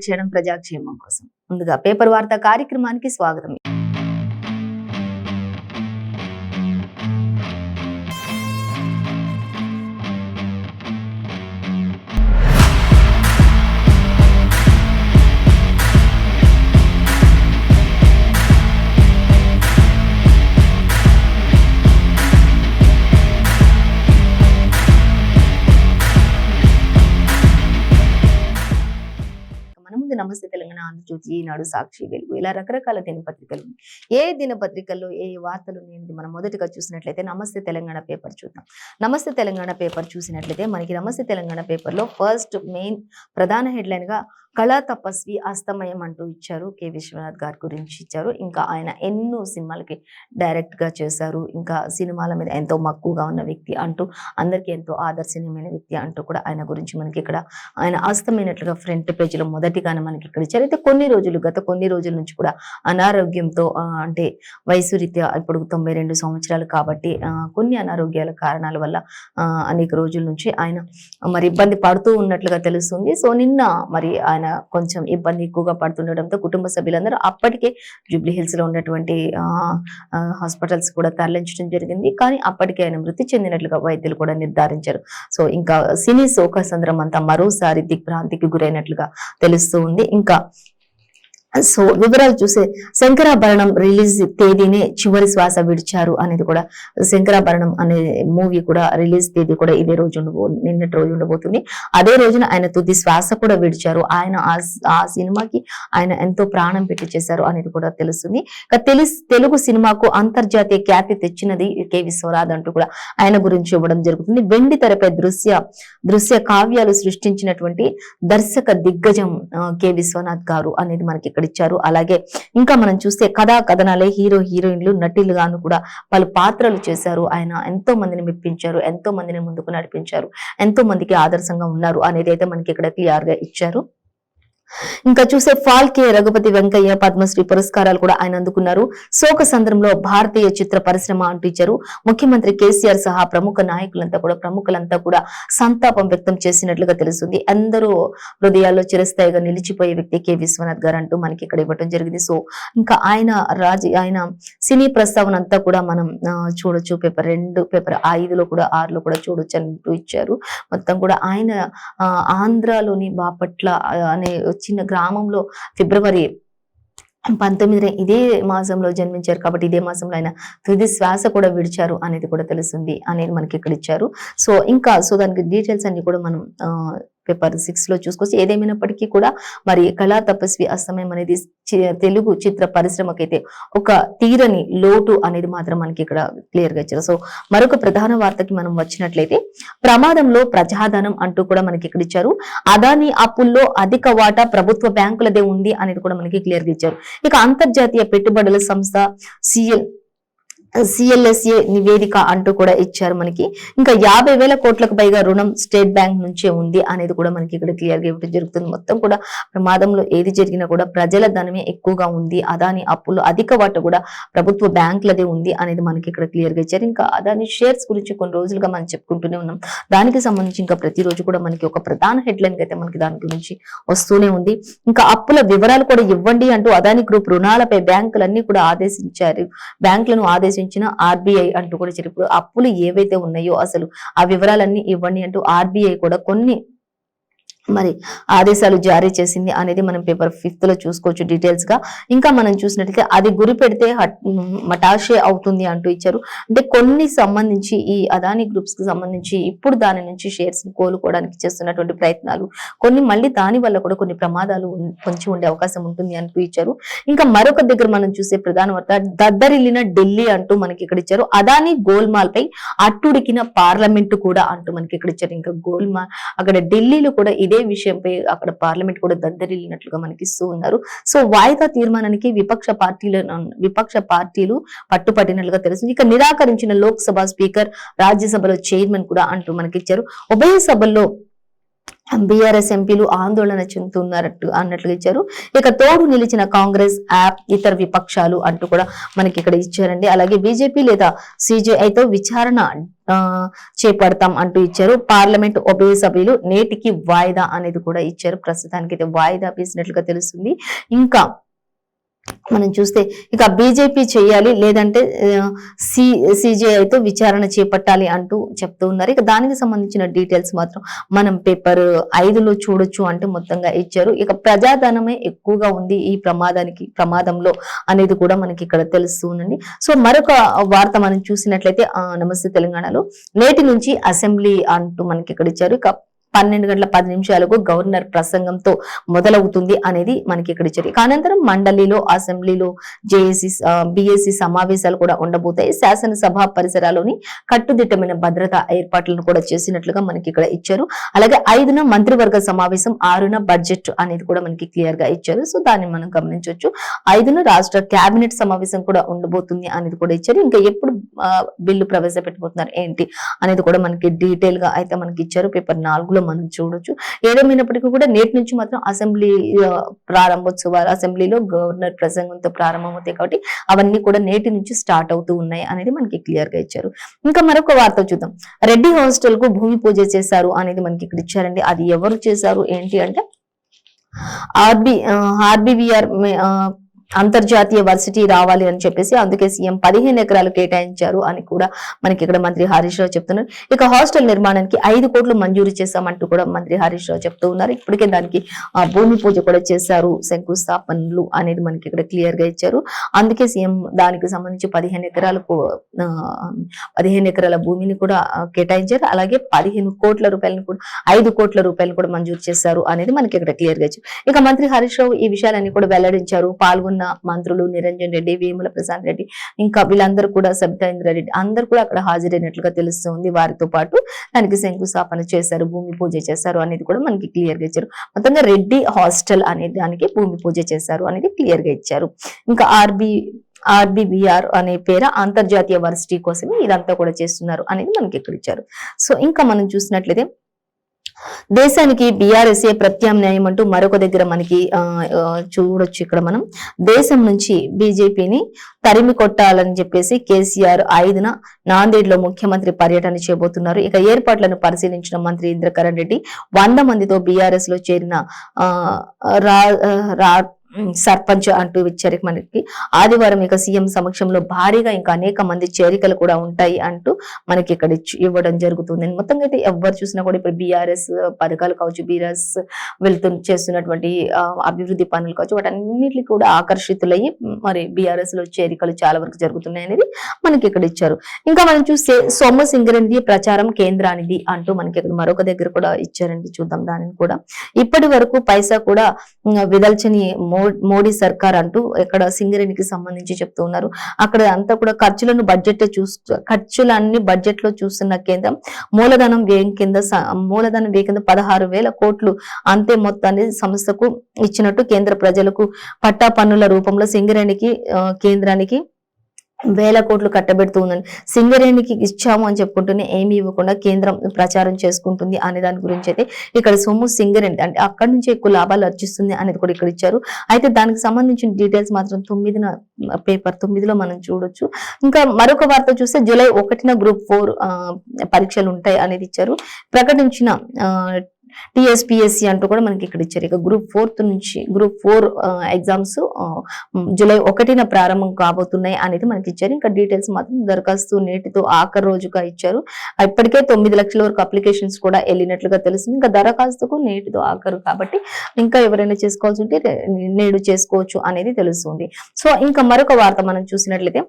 క్షణం ప్రజాక్షేమం కోసం. ముందుగా పేపర్ వార్తా కార్యక్రమానికి స్వాగతం. నమస్తే తెలంగాణ, ఆంధ్రజ్యోతి, ఈనాడు, సాక్షి, వెలుగు ఇలా రకరకాల దినపత్రికలు. ఏ దినపత్రికల్లో ఏ వార్తలు అనేది మనం మొదటిగా చూసినట్లయితే నమస్తే తెలంగాణ పేపర్ చూద్దాం. నమస్తే తెలంగాణ పేపర్ చూసినట్లయితే మనకి నమస్తే తెలంగాణ పేపర్లో ఫస్ట్ మెయిన్ ప్రధాన హెడ్లైన్ గా కళా తపస్వి అస్తమయం అంటూ ఇచ్చారు. కె విశ్వనాథ్ గారి గురించి ఇచ్చారు. ఇంకా ఆయన ఎన్నో సినిమాలకి డైరెక్ట్ గా చేశారు. ఇంకా సినిమాల మీద ఎంతో మక్కువగా ఉన్న వ్యక్తి అంటూ, అందరికీ ఎంతో ఆదర్శనీయమైన వ్యక్తి అంటూ కూడా ఆయన గురించి మనకి ఇక్కడ ఆయన అస్తమైనట్లుగా ఫ్రంట్ పేజీలో మొదటిగానే మనకి ఇక్కడ ఇచ్చారు. అయితే గత కొన్ని రోజుల నుంచి కూడా అనారోగ్యంతో అంటే వయసు రీత్యా ఇప్పుడు 92 సంవత్సరాలు కాబట్టి కొన్ని అనారోగ్యాల కారణాల వల్ల అనేక రోజుల నుంచి ఆయన మరి ఇబ్బంది పడుతూ ఉన్నట్లుగా తెలుస్తుంది. సో నిన్న మరి ఆయన కొంచెం ఇబ్బంది ఎక్కువగా పడుతుండటంతో కుటుంబ సభ్యులందరూ అప్పటికే జూబ్లీ హిల్స్ లో ఉన్నటువంటి హాస్పిటల్స్ కూడా తరలించడం జరిగింది. కానీ అప్పటికే ఆయన మృతి చెందినట్లుగా వైద్యులు కూడా నిర్ధారించారు. సో ఇంకా సినీ శోక సంద్రం అంతా మరోసారి దిగ్భ్రాంతికి గురైనట్లుగా తెలుస్తూ ఉంది. ఇంకా సో వివరాలు చూసే శంకరాభరణం రిలీజ్ తేదీనే చివరి శ్వాస విడిచారు అనేది కూడా, శంకరాభరణం అనే మూవీ కూడా రిలీజ్ తేదీ కూడా ఇదే రోజు నిన్నటి రోజు ఉండబోతుంది. అదే రోజున ఆయన తుది శ్వాస కూడా విడిచారు. ఆయన ఆ సినిమాకి ఆయన ఎంతో ప్రాణం పెట్టి చేశారు అనేది కూడా తెలుస్తుంది. తెలుగు సినిమాకు అంతర్జాతీయ ఖ్యాతి తెచ్చినది కె విశ్వనాథ్ అంటూ కూడా ఆయన గురించి ఇవ్వడం జరుగుతుంది. వెండి తెరపై దృశ్య కావ్యాలు సృష్టించినటువంటి దర్శక దిగ్గజం కె విశ్వనాథ్ గారు అనేది మనకి ఇక్కడ ఇచ్చారు. అలాగే ఇంకా మనం చూస్తే కథనాలే హీరో హీరోయిన్లు నటులుగాను కూడా పలు పాత్రలు చేశారు. ఆయన ఎంతో మందిని మెప్పించారు, ఎంతో మందిని ముందుకు నడిపించారు, ఎంతో మందికి ఆదర్శంగా ఉన్నారు అనేది అయితే మనకి ఇక్కడ క్లియర్ గా ఇచ్చారు. ఇంకా చూసే ఫాల్కే రఘుపతి వెంకయ్య పద్మశ్రీ పురస్కారాలు కూడా ఆయన అందుకున్నారు. శోక సంద్రంలో భారతీయ చిత్ర పరిశ్రమ అంటూ ఇచ్చారు. ముఖ్యమంత్రి కేసీఆర్ సహా ప్రముఖులంతా కూడా సంతాపం వ్యక్తం చేసినట్లుగా తెలుస్తుంది. అందరూ హృదయాల్లో చిరస్థాయిగా నిలిచిపోయే వ్యక్తి కె విశ్వనాథ్ గారు అంటూ మనకి ఇక్కడ ఇవ్వడం జరిగింది. సో ఇంకా ఆయన సినీ ప్రస్తావన అంతా కూడా మనం చూడొచ్చు. పేపర్ 5లో కూడా 6లో కూడా చూడొచ్చు అంటూ ఇచ్చారు. మొత్తం కూడా ఆయన ఆంధ్రాలోని బాపట్ల అనే చిన్న గ్రామంలో ఫిబ్రవరి 19 ఇదే మాసంలో జన్మించారు. కాబట్టి ఇదే మాసంలో ఆయన తుది శ్వాస కూడా విడిచారు అనేది కూడా తెలుస్తుంది అనేది మనకి ఇక్కడ ఇచ్చారు. సో ఇంకా దానికి డీటెయిల్స్ అన్ని కూడా మనం పేపర్ 6లో చూసుకోవచ్చు. ఏదేమైనప్పటికీ కూడా మరి కళా తపస్వి అస్తమయం అనేది తెలుగు చిత్ర పరిశ్రమకైతే ఒక తీరని లోటు అనేది మాత్రం మనకి ఇక్కడ క్లియర్ గా ఇచ్చారు. సో మరొక ప్రధాన వార్తకి మనం వచ్చినట్లయితే ప్రమాదంలో ప్రజాధనం అంటూ కూడా మనకి ఇక్కడ ఇచ్చారు. అదానీ అప్పుల్లో అధిక వాటా ప్రభుత్వ బ్యాంకులదే ఉంది అనేది కూడా మనకి క్లియర్ గా ఇచ్చారు. ఇక అంతర్జాతీయ పెట్టుబడుల సంస్థ CLSA నివేదిక అంటూ కూడా ఇచ్చారు మనకి. ఇంకా 50,000 కోట్లకు పైగా రుణం స్టేట్ బ్యాంక్ నుంచే ఉంది అనేది కూడా మనకి ఇక్కడ క్లియర్ గా ఇవ్వడం జరుగుతుంది. మొత్తం కూడా ప్రమాదంలో ఏది జరిగినా కూడా ప్రజల ధనమే ఎక్కువగా ఉంది, అదాని అప్పుల్లో అధిక వాట కూడా ప్రభుత్వ బ్యాంకులదే ఉంది అనేది మనకి ఇక్కడ క్లియర్ గా ఇచ్చారు. ఇంకా అదాని షేర్స్ గురించి కొన్ని రోజులుగా మనం చెప్పుకుంటూనే ఉన్నాం. దానికి సంబంధించి ఇంకా ప్రతిరోజు కూడా మనకి ఒక ప్రధాన హెడ్లైన్ అయితే మనకి దాని గురించి వస్తూనే ఉంది. ఇంకా అప్పుల వివరాలు కూడా ఇవ్వండి అంటూ అదాని గ్రూప్ రుణాలపై బ్యాంకులన్నీ కూడా బ్యాంకులను ఆదేశించిన ఆర్బీఐ అంటూ కూడా చెప్పారు. అప్పులు ఏవైతే ఉన్నాయో అసలు ఆ వివరాలన్నీ ఇవ్వండి అంటూ ఆర్బీఐ కూడా కొన్ని మరి ఆదేశాలు జారీ చేసింది అనేది మనం పేపర్ 5లో చూసుకోవచ్చు డీటెయిల్స్ గా. ఇంకా మనం చూసినట్లయితే అది గురి పెడితే మటాషే అవుతుంది అంటూ ఇచ్చారు. అంటే కొన్ని సంబంధించి ఈ అదానీ గ్రూప్స్ కి సంబంధించి ఇప్పుడు దాని నుంచి షేర్స్ ని కోలుకోవడానికి చేస్తున్నటువంటి ప్రయత్నాలు కొన్ని మళ్ళీ దాని వల్ల కూడా కొన్ని ప్రమాదాలు పొంచి ఉండే అవకాశం ఉంటుంది అంటూ ఇచ్చారు. ఇంకా మరొక దగ్గర మనం చూసే ప్రధాన వార్త దద్దరిల్లిన ఢిల్లీ అంటూ మనకి ఇక్కడ ఇచ్చారు. అదానీ గోల్మాల్ పై అట్టుడికిన పార్లమెంటు కూడా అంటూ మనకి ఇక్కడ ఇచ్చారు. ఇంకా గోల్మాల్ అక్కడ ఢిల్లీలో కూడా ఇదే విషయంపై అక్కడ పార్లమెంట్ కూడా దద్దరిల్లినట్లుగా మనకి ఇస్తూ ఉన్నారు. సో వాయిదా తీర్మానానికి విపక్ష పార్టీలు పట్టుపట్టినట్లుగా తెలుస్తుంది. ఇక నిరాకరించిన లోక్సభ స్పీకర్, రాజ్యసభలో చైర్మన్ కూడా అంటూ మనకి ఇచ్చారు. ఉభయ సభల్లో బీఆర్ఎస్ ఎంపీలు ఆందోళన చెందుతున్నట్టు అన్నట్లుగా ఇచ్చారు. ఇక తోడు నిలిచిన కాంగ్రెస్, యాప్, ఇతర విపక్షాలు అంటూ కూడా మనకి ఇక్కడ ఇచ్చారండి. అలాగే బీజేపీ లేదా సిజేఐతో విచారణ చేపడతాం అంటూ ఇచ్చారు. పార్లమెంట్ ఉభయ సభ్యులు నేటికి వాయిదా అనేది కూడా ఇచ్చారు. ప్రస్తుతానికి అయితే వాయిదా వేసినట్లుగా తెలుస్తుంది. ఇంకా మనం చూస్తే ఇక బీజేపీ చేయాలి లేదంటే సిజేఐతో విచారణ చేపట్టాలి అంటూ చెప్తూ ఉన్నారు. ఇక దానికి సంబంధించిన డీటెయిల్స్ మాత్రం మనం పేపర్ 5లో చూడొచ్చు అంటే మొత్తంగా ఇచ్చారు. ఇక ప్రజాధనమే ఎక్కువగా ఉంది ఈ ప్రమాదంలో అనేది కూడా మనకి ఇక్కడ తెలుస్తుందండి. సో మరొక వార్త మనం చూసినట్లయితే నమస్తే తెలంగాణలో నేటి నుంచి అసెంబ్లీ అంటూ మనకి ఇక్కడ ఇచ్చారు. ఇక 12:10 గవర్నర్ ప్రసంగంతో మొదలవుతుంది అనేది మనకి ఇక్కడ ఇచ్చారు. అనంతరం మండలిలో అసెంబ్లీలో జేఏసీ బిఎస్సి సమావేశాలు కూడా ఉండబోతాయి. శాసనసభ పరిసరాల్లోని కట్టుదిట్టమైన భద్రతా ఏర్పాట్లను కూడా చేసినట్లుగా మనకి ఇక్కడ ఇచ్చారు. అలాగే 5న మంత్రివర్గ సమావేశం, 6న బడ్జెట్ అనేది కూడా మనకి క్లియర్ గా ఇచ్చారు. సో దాన్ని మనం గమనించవచ్చు. 5న రాష్ట్ర కేబినెట్ సమావేశం కూడా ఉండబోతుంది అనేది కూడా ఇచ్చారు. ఇంకా ఎప్పుడు బిల్లు ప్రవేశపెట్టబోతున్నారు ఏంటి అనేది కూడా మనకి డీటెయిల్ గా అయితే మనకి ఇచ్చారు. పేపర్ 4లో మనం చూడొచ్చు. ఏదేమైనప్పటికీ కూడా నేటి నుంచి మాత్రం అసెంబ్లీ ప్రారంభోత్సవాలు, అసెంబ్లీలో గవర్నర్ ప్రసంగంతో ప్రారంభమవుతాయి కాబట్టి అవన్నీ కూడా నేటి నుంచి స్టార్ట్ అవుతూ ఉన్నాయి అనేది మనకి క్లియర్ గా ఇచ్చారు. ఇంకా మరొక వార్త చూద్దాం. రెడ్డి హాస్టల్ కు భూమి పూజ చేశారు అనేది మనకి ఇక్కడ ఇచ్చారండి. అది ఎవరు చేశారు ఏంటి అంటే ఆర్బివిఆర్ అంతర్జాతీయ వర్సిటీ రావాలి అని చెప్పేసి అందుకే సీఎం 15 ఎకరాలు కేటాయించారు అని కూడా మనకి ఇక్కడ మంత్రి హరీష్ రావు చెప్తున్నారు. ఇక హాస్టల్ నిర్మాణానికి 5 కోట్లు మంజూరు చేశామంటూ కూడా మంత్రి హరీష్ రావు చెప్తూ ఉన్నారు. ఇప్పటికే దానికి భూమి పూజ కూడా చేశారు, శంకుస్థాపనలు అనేది మనకి ఇక్కడ క్లియర్ గా ఇచ్చారు. అందుకే సీఎం దానికి సంబంధించి 15 ఎకరాల భూమిని కూడా కేటాయించారు. అలాగే 15 కోట్ల రూపాయలను కూడా 5 కోట్ల రూపాయలు కూడా మంజూరు చేశారు అనేది మనకి ఇక్కడ క్లియర్ గా ఇచ్చారు. ఇక మంత్రి హరీష్ రావు ఈ విషయాలన్నీ కూడా వెల్లడించారు. పాల్గొన్న మంత్రులు నిరంజన్ రెడ్డి, వేముల ప్రశాంత్ రెడ్డి, ఇంకా వీళ్ళందరూ కూడా సబితా ఇంద్రారెడ్డి అందరూ కూడా అక్కడ హాజరైనట్లుగా తెలుస్తుంది. వారితో పాటు దానికి శంకుస్థాపన చేశారు, భూమి పూజ చేశారు అనేది కూడా మనకి క్లియర్ గా ఇచ్చారు. మొత్తంగా రెడ్డి హాస్టల్ అనే దానికి భూమి పూజ చేశారు అనేది క్లియర్ గా ఇచ్చారు. ఇంకా ఆర్బివిఆర్ అనే పేరు అంతర్జాతీయ వర్సిటీ కోసమే ఇదంతా కూడా చేస్తున్నారు అనేది మనకి ఇక్కడ ఇచ్చారు. సో ఇంకా మనం చూసినట్లయితే దేశానికి బీఆర్ఎస్ఏ ప్రత్యామ్నాయం అంటూ మరొక దగ్గర మనకి చూడొచ్చు. ఇక్కడ మనం దేశం నుంచి బీజేపీని తరిమి కొట్టాలని చెప్పేసి కేసీఆర్ 5న నాందేడ్లో ముఖ్యమంత్రి పర్యటన చేయబోతున్నారు. ఇక ఏర్పాట్లను పరిశీలించిన మంత్రి ఇంద్రకరణ్ రెడ్డి 100 మందితో బీఆర్ఎస్ లో చేరిన సర్పంచ్ అంటూ ఇచ్చారు. మనకి ఆదివారం ఇక సీఎం సమక్షంలో భారీగా ఇంకా అనేక మంది చేరికలు కూడా ఉంటాయి అంటూ మనకి ఇక్కడ ఇవ్వడం జరుగుతుంది. మొత్తంగా అయితే ఎవరు చూసినా కూడా ఇప్పుడు బీఆర్ఎస్ పథకాలు కావచ్చు, బీఆర్ఎస్ చేస్తున్నటువంటి అభివృద్ధి పనులు కావచ్చు, వాటన్నిటికీ కూడా ఆకర్షితులయ్యి మరి బీఆర్ఎస్ లో చేరికలు చాలా వరకు జరుగుతున్నాయి అనేది మనకి ఇక్కడ ఇచ్చారు. ఇంకా మనం చూస్తే సోమసింగరేణి ప్రచారం కేంద్రానిది అంటూ మనకి ఇక్కడ మరొక దగ్గర కూడా ఇచ్చారండి. చూద్దాం దానిని కూడా. ఇప్పటి వరకు పైసా కూడా విదల్చని మోడీ సర్కార్ అంటూ ఇక్కడ సింగరేణికి సంబంధించి చెప్తూ ఉన్నారు. అక్కడ అంతా కూడా ఖర్చులన్నీ బడ్జెట్ లో చూస్తున్న కేంద్రం మూలధనం వ్యయం కింద 16,000 కోట్లు అంతే మొత్తాన్ని సంస్థకు ఇచ్చినట్టు కేంద్ర ప్రజలకు పట్టా పన్నుల రూపంలో సింగరేణికి కేంద్రానికి 1,000 కోట్లు కట్టబెడుతూ ఉందని, సింగరేణికి ఇచ్చాము అని చెప్పుకుంటూనే ఏమి ఇవ్వకుండా కేంద్రం ప్రచారం చేసుకుంటుంది అనే దాని గురించి అయితే ఇక్కడ సొమ్ము సింగరేణి అంటే అక్కడి నుంచి ఎక్కువ లాభాలు అర్జిస్తుంది అనేది కూడా ఇక్కడ ఇచ్చారు. అయితే దానికి సంబంధించిన డీటెయిల్స్ మాత్రం పేపర్ 9లో మనం చూడొచ్చు. ఇంకా మరొక వార్త చూస్తే జూలై 1న గ్రూప్ 4 పరీక్షలు ఉంటాయి అనేది ఇచ్చారు. ప్రకటించిన టిఎస్పిఎస్సి అంటూ కూడా మనకి ఇక్కడ ఇచ్చారు. ఇక గ్రూప్ 4 ఎగ్జామ్స్ జూలై 1న ప్రారంభం కాబోతున్నాయి అనేది మనకి ఇచ్చారు. ఇంకా డీటెయిల్స్ మాత్రం దరఖాస్తు నేటితో ఆఖరి రోజుగా ఇచ్చారు. ఇప్పటికే 9 లక్షల వరకు అప్లికేషన్స్ కూడా వెళ్ళినట్లుగా తెలుస్తుంది. ఇంకా దరఖాస్తుకు నేటితో ఆఖరు కాబట్టి ఇంకా ఎవరైనా చేసుకోవాల్సి ఉంటే నేడు చేసుకోవచ్చు అనేది తెలుస్తుంది. సో ఇంకా మరొక వార్త మనం చూసినట్లయితే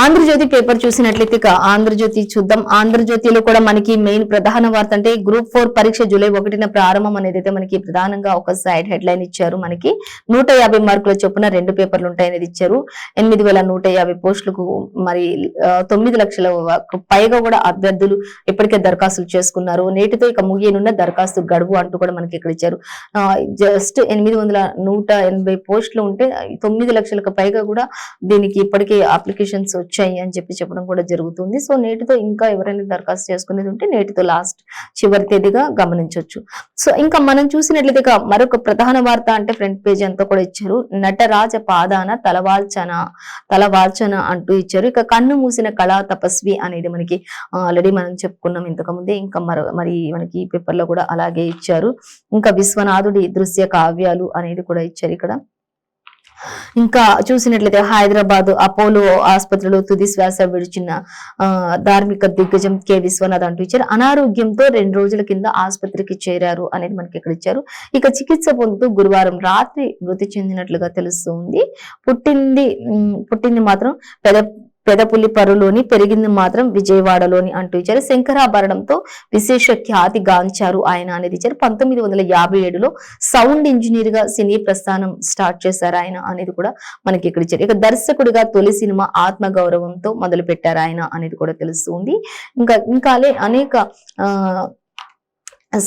ఆంధ్రజ్యోతి పేపర్ చూసినట్లయితే ఆంధ్రజ్యోతి చూద్దాం. ఆంధ్రజ్యోతిలో కూడా మనకి మెయిన్ ప్రధాన వార్త అంటే గ్రూప్ 4 పరీక్ష జూలై 1న ప్రారంభం అనేది అయితే మనకి ప్రధానంగా ఒక సైడ్ హెడ్ లైన్ ఇచ్చారు. మనకి 150 మార్కుల చొప్పున 2 పేపర్లు ఉంటాయనేది ఇచ్చారు. 8,150 పోస్టులకు మరి 9 లక్షల పైగా కూడా అభ్యర్థులు ఇప్పటికే దరఖాస్తులు చేసుకున్నారు. నేటితో ఇక ముగియనున్న దరఖాస్తు గడువు అంటూ కూడా మనకి ఇక్కడ ఇచ్చారు. జస్ట్ 180 పోస్టులు ఉంటే 9 లక్షలకు పైగా కూడా దీనికి ఇప్పటికే అప్లికేషన్స్ వచ్చాయి అని చెప్పడం కూడా జరుగుతుంది. సో నేటితో ఇంకా ఎవరైనా దరఖాస్తు చేసుకునేది ఉంటే నేటితో లాస్ట్ చివరి తేదీగా గమనించవచ్చు. సో ఇంకా మనం చూసినట్లయితే మరొక ప్రధాన వార్త అంటే ఫ్రంట్ పేజ్ అంతా కూడా ఇచ్చారు. నటరాజ పాదాన తలవాల్చన అంటూ ఇచ్చారు. ఇక కన్ను మూసిన కళా తపస్వి అనేది మనకి ఆల్రెడీ మనం చెప్పుకున్నాం ఇంతకుముందే. ఇంకా మరి మనకి ఈ పేపర్ లో కూడా అలాగే ఇచ్చారు. ఇంకా విశ్వనాథుడి దృశ్య కావ్యాలు అనేది కూడా ఇచ్చారు ఇక్కడ. ఇంకా చూసినట్లయితే హైదరాబాద్ అపోలో ఆసుపత్రిలో తుది శ్వాస విడిచిన ధార్మిక దిగ్గజం కె విశ్వనాథ్ అంటూ ఇచ్చారు. అనారోగ్యంతో 2 రోజుల కింద ఆసుపత్రికి చేరారు అనేది మనకి ఇక్కడ ఇచ్చారు. ఇక చికిత్స పొందుతూ గురువారం రాత్రి మృతి చెందినట్లుగా తెలుస్తుంది. పుట్టింది మాత్రం పెదపులిపరులోని, పెరిగింది మాత్రం విజయవాడలోని అంటూ ఇచ్చారు. శంకరాభరణంతో విశేష ఖ్యాతి గాంచారు ఆయన అనేది ఇచ్చారు. 1957లో సౌండ్ ఇంజనీర్ గా సినీ ప్రస్థానం స్టార్ట్ చేశారు ఆయన అనేది కూడా మనకి ఇక్కడ ఇచ్చారు. ఇక దర్శకుడిగా తొలి సినిమా ఆత్మగౌరవంతో మొదలు పెట్టారు ఆయన అనేది కూడా తెలుస్తుంది. ఇంకా అనేక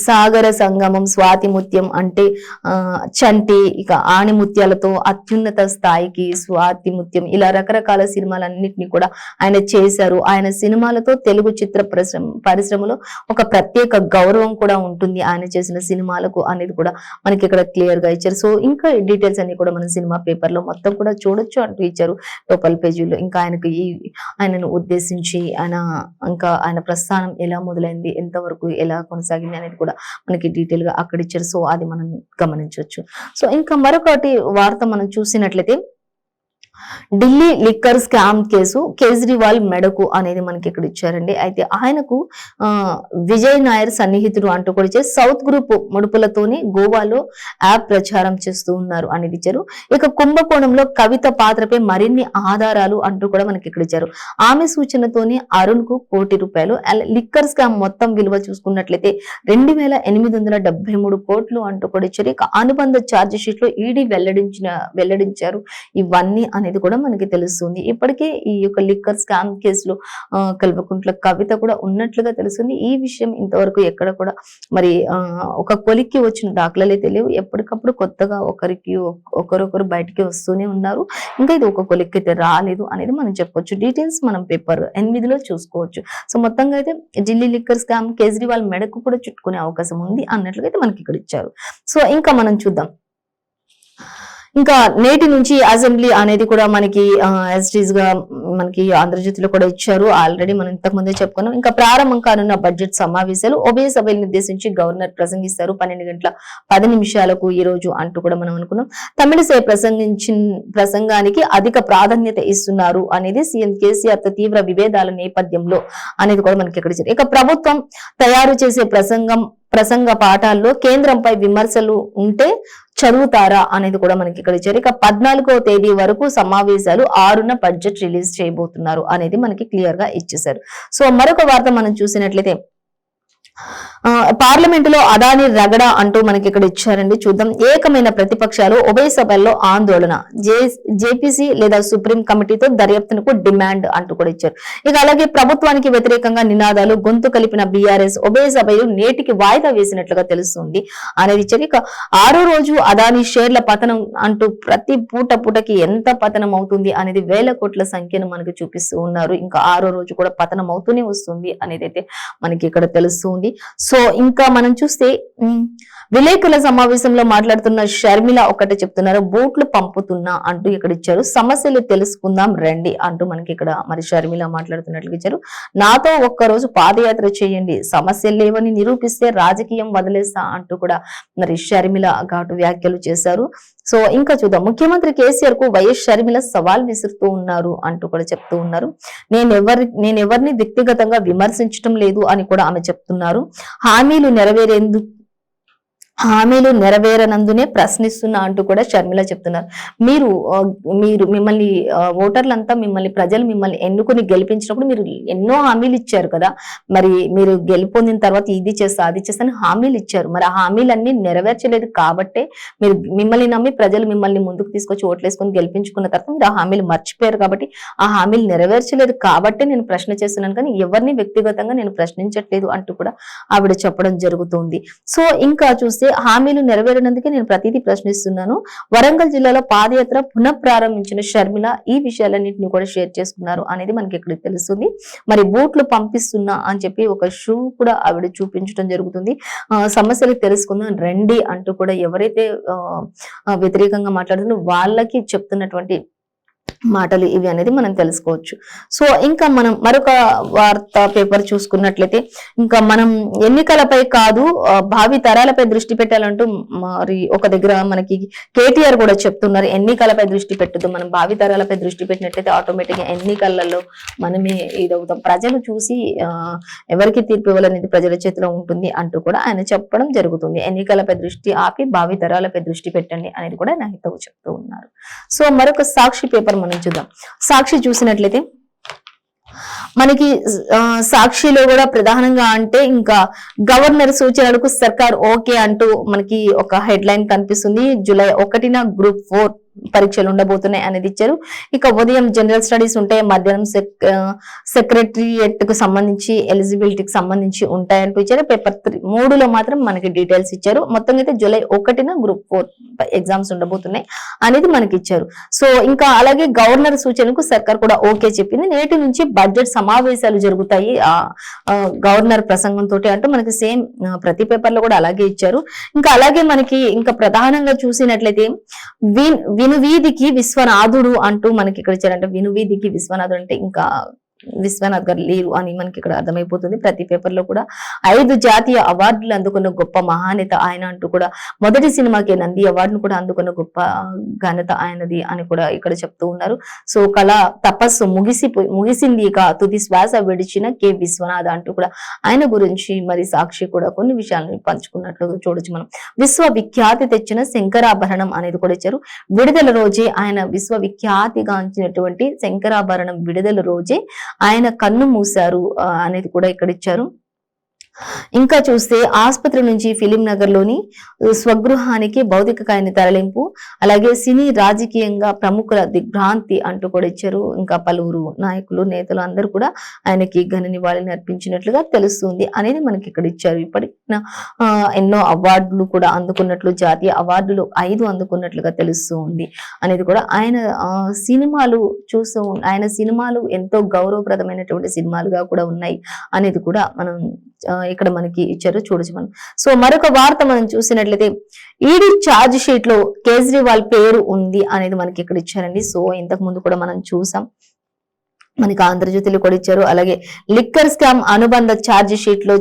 సాగర సంగమం, స్వాతి ముత్యం అంటే చంటి, ఇక ఆణిముత్యాలతో అత్యున్నత స్థాయికి స్వాతి ముత్యం, ఇలా రకరకాల సినిమాలన్నింటినీ కూడా ఆయన చేశారు. ఆయన సినిమాలతో తెలుగు చిత్ర పరిశ్రమలో ఒక ప్రత్యేక గౌరవం కూడా ఉంటుంది ఆయన చేసిన సినిమాలకు అనేది కూడా మనకి ఇక్కడ క్లియర్ గా ఇచ్చారు. సో ఇంకా డీటెయిల్స్ అన్ని కూడా మన సినిమా పేపర్ లో మొత్తం కూడా చూడొచ్చు అంటూ ఇచ్చారు లోపల పేజీలో. ఇంకా ఆయనను ఉద్దేశించి ఆయన ప్రస్థానం ఎలా మొదలైంది, ఎంతవరకు ఎలా కొనసాగింది అనేది కూడా మనకి డీటెయిల్ గా అక్కడ ఇచ్చారు. సో అది మనం గమనించవచ్చు. సో ఇంకా మరొకటి వార్త మనం చూసినట్లయితే Delhi liquor scam case Kejriwal మెడకు అనేది మనకి ఇక్కడ ఇచ్చారండి. అయితే ఆయనకు విజయ్ నాయర్ సన్నిహితుడు అంటూ కూడా ఇచ్చారు. సౌత్ గ్రూప్ ముడుపులతోనే గోవాలో యాప్ ప్రచారం చేస్తూ ఉన్నారు అనేది ఇచ్చారు. ఇక కుంభకోణంలో కవిత పాత్రపై మరిన్ని ఆధారాలు అంటూ కూడా మనకి ఇక్కడ ఇచ్చారు. ఆమె సూచనతోనే అరుణ్ కు ₹1,00,00,000 లిక్కర్ స్కామ్ మొత్తం విలువ చూసుకున్నట్లయితే 2,873 కోట్లు అంటూ కూడా ఇచ్చారు. ఇక అనుబంధ ఛార్జ్ షీట్ లో ఈడీ వెల్లడించారు ఇవన్నీ అనేది కూడా మనకి తెలుస్తుంది. ఇప్పటికే ఈ యొక్క లిక్కర్ స్కామ్ కేసులో కల్వకుంట్ల కవిత కూడా ఉన్నట్లుగా తెలుస్తుంది. ఈ విషయం ఇంతవరకు ఎక్కడ కూడా మరి ఒక కొలిక్కి వచ్చిన దాఖలే తెలియవు. ఎప్పటికప్పుడు కొత్తగా ఒకరొకరు బయటికి వస్తూనే ఉన్నారు. ఇంకా ఇది ఒక కొలిక్కి అయితే రాలేదు అనేది మనం చెప్పొచ్చు. డీటెయిల్స్ మనం పేపర్ 8లో చూసుకోవచ్చు. సో మొత్తంగా అయితే ఢిల్లీ లిక్కర్ స్కామ్ కేజ్రీవాల్ మెడకు కూడా చుట్టుకునే అవకాశం ఉంది అన్నట్లుగా అయితే మనకి ఇక్కడ ఇచ్చారు. సో ఇంకా మనం చూద్దాం. ఇంకా నేటి నుంచి అసెంబ్లీ అనేది కూడా మనకి ఎస్టీస్ గా మనకి ఆంధ్రజ్యోతిలో కూడా ఇచ్చారు. ఆల్రెడీ మనం ఇంతకు ముందే చెప్పుకున్నాం. ఇంకా ప్రారంభం కానున్న బడ్జెట్ సమావేశాలు ఉభయ సభలను ఉద్దేశించి గవర్నర్ ప్రసంగిస్తారు 12:10 ఈ రోజు అంటూ కూడా మనం అనుకున్నాం. తమిళిసై ప్రసంగానికి అధిక ప్రాధాన్యత ఇస్తున్నారు అనేది సీఎం కేసీఆర్ తో తీవ్ర విభేదాల నేపథ్యంలో అనేది కూడా మనకి ఇక్కడ ఇచ్చారు. ఇక ప్రభుత్వం తయారు చేసే ప్రసంగ పాఠాల్లో కేంద్రంపై విమర్శలు ఉంటే చదువుతారా అనేది కూడా మనకి ఇక్కడ ఇచ్చారు. ఇక 14వ తేదీ వరకు సమావేశాలు 6న బడ్జెట్ రిలీజ్ చేయబోతున్నారు అనేది మనకి క్లియర్ గా ఇచ్చేశారు. సో మరొక వార్త మనం చూసినట్లయితే పార్లమెంటులో అదాని రగడ అంటూ మనకి ఇక్కడ ఇచ్చారండి. చూద్దాం. ఏకమైన ప్రతిపక్షాలు ఉభయ సభల్లో ఆందోళన, జేపీసీ లేదా సుప్రీం కమిటీతో దర్యాప్తునకు డిమాండ్ అంటూ కూడా ఇచ్చారు. ఇక అలాగే ప్రభుత్వానికి వ్యతిరేకంగా నినాదాలు గొంతు కలిపిన బీఆర్ఎస్ ఉభయ సభలు నేటికి వాయిదా వేసినట్లుగా తెలుస్తుంది అనేది ఇచ్చారు. ఇక 6వ రోజు అదాని షేర్ల పతనం అంటూ ప్రతి పూటకి ఎంత పతనం అవుతుంది అనేది వేల కోట్ల సంఖ్యను మనకి చూపిస్తూ ఉన్నారు. ఇంకా 6వ రోజు కూడా పతనం అవుతూనే వస్తుంది అనేది అయితే మనకి ఇక్కడ తెలుస్తుంది. సో ఇంకా మనం చూస్తే విలేకరుల సమావేశంలో మాట్లాడుతున్న షర్మిల ఒకటి చెప్తున్నారు. బోట్లు పంపుతున్నా అంటూ ఇక్కడ ఇచ్చారు. సమస్యలు తెలుసుకుందాం రండి అంటూ మనకి ఇక్కడ మరి షర్మిల మాట్లాడుతున్నట్లు ఇచ్చారు. నాతో ఒక్కరోజు పాదయాత్ర చేయండి, సమస్యలు లేవని నిరూపిస్తే రాజకీయం వదిలేస్తా అంటూ కూడా మరి షర్మిల ఘాటు వ్యాఖ్యలు చేశారు. సో ఇంకా చూద్దాం. ముఖ్యమంత్రి కేసీఆర్ కు వైఎస్ షర్మిల సవాల్ విసురుతూ ఉన్నారు అంటూ కూడా చెప్తూ ఉన్నారు. నేనెవరిని వ్యక్తిగతంగా విమర్శించడం లేదు అని కూడా ఆమె చెప్తున్నారు. హామీలు నెరవేరనందునే ప్రశ్నిస్తున్నా అంటూ కూడా షర్మిల చెప్తున్నారు. మీరు మిమ్మల్ని ఓటర్లంతా ప్రజలు మిమ్మల్ని ఎన్నుకుని గెలిపించినప్పుడు మీరు ఎన్నో హామీలు ఇచ్చారు కదా. మరి మీరు గెలుపొందిన తర్వాత ఇది చేస్తా అది చేస్తా హామీలు ఇచ్చారు. మరి ఆ హామీలన్నీ నెరవేర్చలేదు కాబట్టే మీరు మిమ్మల్ని నమ్మి ప్రజలు మిమ్మల్ని ముందుకు తీసుకొచ్చి ఓట్లేసుకొని గెలిపించుకున్న తర్వాత మీరు ఆ హామీలు మర్చిపోయారు. కాబట్టి ఆ హామీలు నెరవేర్చలేదు కాబట్టే నేను ప్రశ్న చేస్తున్నాను, కానీ ఎవరిని వ్యక్తిగతంగా నేను ప్రశ్నించట్లేదు అంటూ కూడా ఆవిడ చెప్పడం జరుగుతుంది. సో ఇంకా చూస్తే చూస్తే హామీలు నెరవేరినందుకే నేను ప్రతిదీ ప్రశ్నిస్తున్నాను. వరంగల్ జిల్లాలో పాదయాత్ర పునఃప్రారంభించిన షర్మిల ఈ విషయాలన్నింటినీ కూడా షేర్ చేసుకున్నారు అనేది మనకి ఇక్కడ తెలుస్తుంది. మరి బూట్లు పంపిస్తున్నా అని చెప్పి ఒక షూ కూడా ఆవిడ చూపించడం జరుగుతుంది. సమస్యలు తెలుసుకుందాం రండి అంటూ కూడా ఎవరైతే వ్యతిరేకంగా మాట్లాడుతున్న వాళ్ళకి చెప్తున్నటువంటి మాటలు ఇవి అనేది మనం తెలుసుకోవచ్చు. సో ఇంకా మనం మరొక వార్తా పేపర్ చూసుకున్నట్లయితే ఇంకా మనం ఎన్నికలపై కాదు భావి తరాలపై దృష్టి పెట్టాలంటూ మరి ఒక దగ్గర మనకి కేటీఆర్ కూడా చెప్తున్నారు. ఎన్నికలపై దృష్టి పెట్టదు, మనం భావి తరాలపై దృష్టి పెట్టినట్లయితే ఆటోమేటిక్ గా ఎన్నికలలో మనమే ఇదవుతాం, ప్రజలు చూసి ఎవరికి తీర్పు ఇవ్వాలనేది ప్రజల చేతిలో ఉంటుంది అంటూ కూడా ఆయన చెప్పడం జరుగుతుంది. ఎన్నికలపై దృష్టి ఆపి భావి తరాలపై దృష్టి పెట్టండి అనేది కూడా ఆయన హితవు చెప్తూ ఉన్నారు. సో మరొక సాక్షి పేపర్ మనం చూద్దాం. సాక్షి చూసినట్లయితే మనకి సాక్షిలో కూడా ప్రధానంగా అంటే ఇంకా గవర్నర్ సూచనలకు సర్కార్ ఓకే అంటూ మనకి ఒక హెడ్ లైన్ కనిపిస్తుంది. జూలై 1న గ్రూప్ 4 పరీక్షలు ఉండబోతున్నాయి అనేది ఇచ్చారు. ఇక ఉదయం జనరల్ స్టడీస్ ఉంటాయి, మధ్యాహ్నం సెక్రటరియట్ కు సంబంధించి ఎలిజిబిలిటీకి సంబంధించి ఉంటాయంటూ ఇచ్చారు. పేపర్ 3లో మాత్రం మనకి డీటెయిల్స్ ఇచ్చారు. మొత్తం అయితే జూలై 1న గ్రూప్ 4 ఎగ్జామ్స్ ఉండబోతున్నాయి అనేది మనకి ఇచ్చారు. సో ఇంకా అలాగే గవర్నర్ సూచనకు సర్కార్ కూడా ఓకే చెప్పింది. నేటి నుంచి బడ్జెట్ సమావేశాలు జరుగుతాయి గవర్నర్ ప్రసంగం తోటి అంటూ మనకి సేమ్ ప్రతి పేపర్ లో కూడా అలాగే ఇచ్చారు. ఇంకా అలాగే మనకి ఇంకా ప్రధానంగా చూసినట్లయితే వినువీధికి విశ్వనాథుడు అంటూ మనకి ఇక్కడ ఇచ్చారంటే వినువీధికి విశ్వనాథుడు అంటే ఇంకా విశ్వనాథ్ గారు లేరు అని మనకి ఇక్కడ అర్థమైపోతుంది. ప్రతి పేపర్ లో కూడా 5 జాతీయ అవార్డులు అందుకున్న గొప్ప మహానేత ఆయన అంటూ కూడా మొదటి సినిమాకి నంది అవార్డును కూడా అందుకున్న గొప్ప ఘనత ఆయనది అని కూడా ఇక్కడ చెప్తూ ఉన్నారు. సో కళ తపస్సు ముగిసింది ఇక తుది శ్వాస విడిచిన కె విశ్వనాథ్ అంటూ కూడా ఆయన గురించి మరి సాక్షి కూడా కొన్ని విషయాలను పంచుకున్నట్లు చూడొచ్చు మనం. విశ్వవిఖ్యాతి తెచ్చిన శంకరాభరణం అనేది కూడా ఇచ్చారు. విడుదల రోజే ఆయన విశ్వవిఖ్యాతిగాంచినటువంటి శంకరాభరణం విడుదల రోజే ఆయన కన్ను మూశారు అనేది కూడా ఇక్కడ ఇచ్చారు. ఇంకా చూస్తే ఆసుపత్రి నుంచి ఫిలిం నగర్ లోని స్వగృహానికి భౌతిక కాయాన్ని తరలింపు, అలాగే సినీ రాజకీయంగా ప్రముఖుల దిగ్భ్రాంతి అంటూ కూడా ఇచ్చారు. ఇంకా పలువురు నాయకులు నేతలు అందరూ కూడా ఆయనకి ఘన నివాళిని అర్పించినట్లుగా తెలుస్తుంది అనేది మనకి ఇక్కడ ఇచ్చారు. ఇప్పటికి ఎన్నో అవార్డులు కూడా అందుకున్నట్లు, జాతీయ అవార్డులు 5 అందుకున్నట్లుగా తెలుస్తూ ఉంది అనేది కూడా ఆయన సినిమాలు ఆయన సినిమాలు ఎంతో గౌరవప్రదమైనటువంటి సినిమాలుగా కూడా ఉన్నాయి అనేది కూడా మనం ఇక్కడ మనకి ఇచ్చారు చూడొచ్చు మనం. సో మరొక వార్త మనం చూసినట్లయితే ఈడీ ఛార్జ్ షీట్ లో కేజ్రీవాల్ పేరు ఉంది అనేది మనకి ఇక్కడ ఇచ్చారండి. సో ఇంతకు ముందు కూడా మనం చూసాం, మనకి ఆంధ్రజ్యోతిలో కూడా ఇచ్చారు. అలాగే లిక్కర్ స్కామ్ అనుబంధ ఛార్జ్ షీట్ లో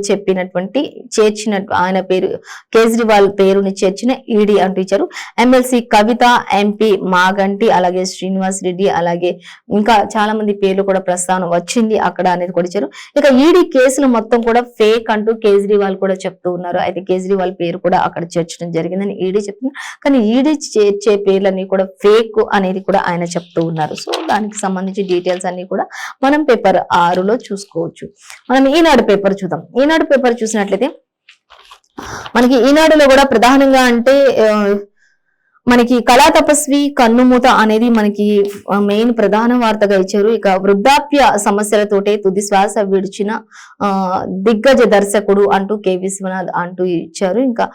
చేర్చిన ఆయన పేరు కేజ్రీవాల్ పేరుని చేర్చిన ఈడీ అంటూ ఇచ్చారు. ఎమ్మెల్సీ కవిత, ఎంపీ మాగంటి, అలాగే శ్రీనివాస్ రెడ్డి, అలాగే ఇంకా చాలా మంది పేర్లు కూడా ప్రస్తావన వచ్చింది అక్కడ అనేది కూడా ఇచ్చారు. ఇక ఈడీ కేసులు మొత్తం కూడా ఫేక్ అంటూ కేజ్రీవాల్ కూడా చెప్తూ ఉన్నారు. అయితే కేజ్రీవాల్ పేరు కూడా అక్కడ చేర్చడం జరిగిందని ఈడీ చెప్తున్నారు. కానీ ఈడీ చేర్చే పేర్లన్నీ కూడా ఫేక్ అనేది కూడా ఆయన చెప్తూ ఉన్నారు. సో దానికి సంబంధించి డీటెయిల్స్ అన్ని కూడా మనం పేపర్ 6లో చూసుకోవచ్చు. మనం ఈనాడు పేపర్ చూద్దాం. ఈనాడు పేపర్ చూసినట్లయితే మనకి ఈనాడులో కూడా ప్రధానంగా అంటే మనకి కళా తపస్వి కన్నుమూత అనేది మనకి మెయిన్ ప్రధాన వార్తగా ఇచ్చారు. ఇక వృద్ధాప్య సమస్యలతోటే తుది శ్వాస విడిచిన దిగ్గజ దర్శకుడు అంటూ కె విశ్వనాథ్ అంటూ ఇచ్చారు. ఇంకా